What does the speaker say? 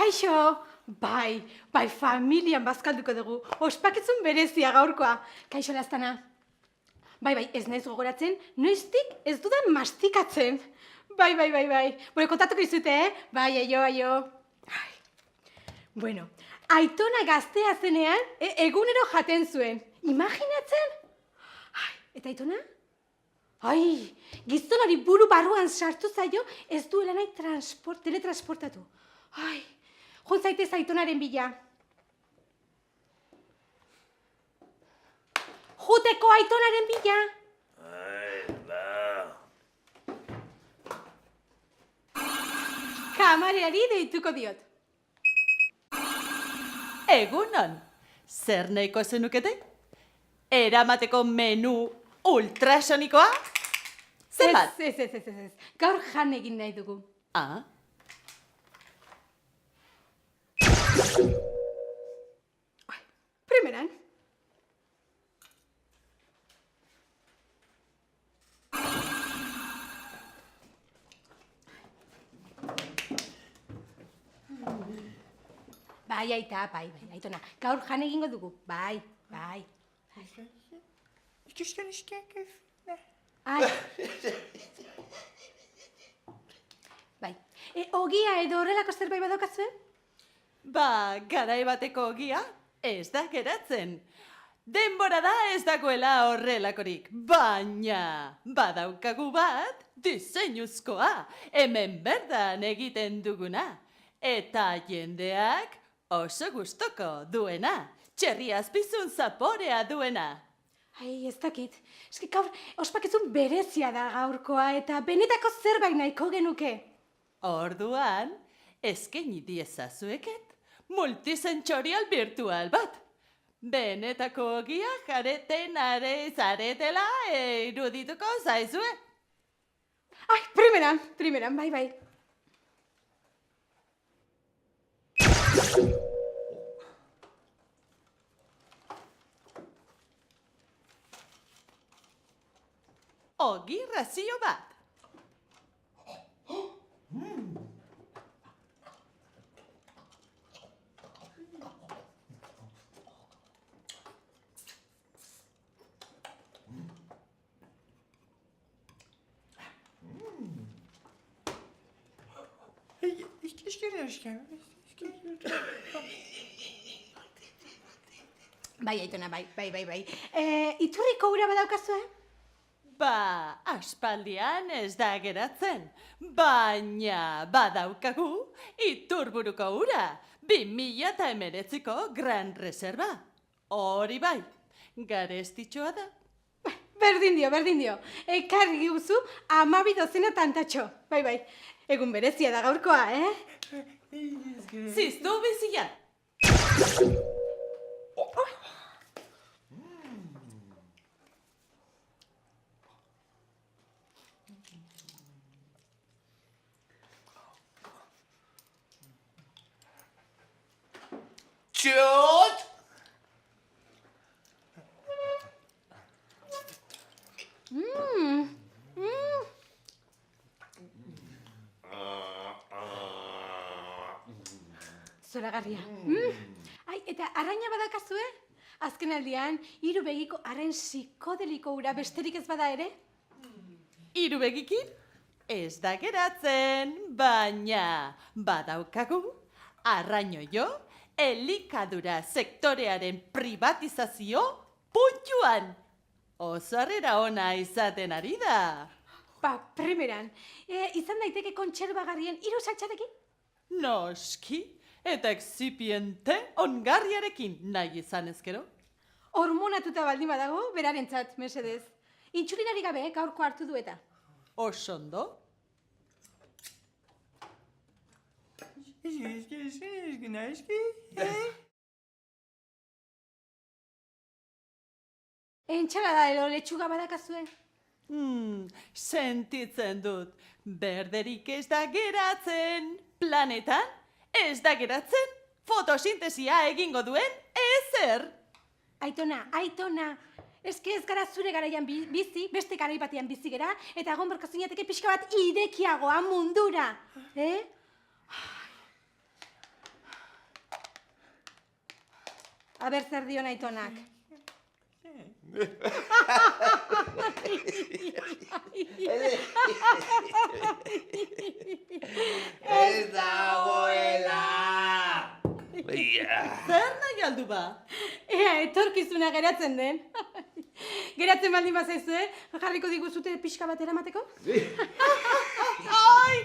Kaixo! Bai, familian bazkalduko dugu. Ospakizun berezia gaurkoa. Kaixo Laztana. Bai, ez naiz gogoratzen, noiztik ez dudan mastikatzen. Bai. Bueno, kontatuko izute, Bai, aio. Bueno, Aitona gaztea zenean, egunero jaten zuen. Imaginatzen? Eta Aitona? Gizon hori buru barruan sartu zaio, ez duela nahi teletransportatu. Joan zaitez Aitonaren bila. Juteko Aitonaren bila. Kamarerari deituko diot. Egunon, zer nahiko zenukete? Eramateko menu ultrasonikoa? Zenbat? Ez. Gaur jan egin nahi dugu. Primeran. Bai, Aita, bai, Aitona. Gaur jan egingo dugu. Bai. Ogia edo horrelako zerbait badaukazue? Garai bateko ogia ez da geratzen. Denbora da ez dagoela horrelakorik, baina badaukagu bat diseinuzkoa, hemen berdan egiten duguna. Eta jendeak oso gustoko duena, txerri azpizun zaporea duena. Ez dakit. Eski gaur ospakizun berezia da gaurkoa eta benetako zerbait nahiko genuke. Orduan, eskaini diezazueket multisensorial virtual bat. Benetako ogia jareten zaretela irudituko zaizue. Primeran, bai. Ogi razio bat. Bai, Aitona, bai. Iturriko ura badaukazue? Aspaldian ez da geratzen, baina badaukagu Iturburuko ura, 2019ko Gran Reserva. Hori bai, garestitxoa da. Berdin dio. Ekarri guzu 12 dozena tantatxo. Bai. Egun berezia da gaurkoa, Ziztu bizian. Txot! Zoragarria. Eta arraina badakazue? Azken aldian, 3 begiko arrain psikodeliko ura besterik ez bada ere? 3 begikin? Ez da geratzen, baina badaukagu arraino elikadura sektorearen privatizazio puntuan. Oso harrera ona izaten ari da. Primeran, izan daiteke kontserbagarrien 3 saltxatekin? Noski, eta exzipiente ongarriarekin nahi izan ezkero. Hormonatuta baldin badago, berarentzat, mesedez. Intsulinari gabe, gaurko hartu du eta. Osondo? Entxalada edo letxuga badakazue? Sentitzen dut, berderik ez da geratzen, planetan ez da geratzen, fotosintesia egingo duen ezer. Aitona, eske ez gara zure garaian bizi, beste garai batean bizi gera, eta egon berko zinateke pixka bat irekiagoa mundura, Aber zer dio aitonak. Ez dagoela! Zer nahi aldu ba? Ea, etorkizuna geratzen den. Geratzen baldin bazaizue, jarriko diguzute pixka bat eramateko? Ai!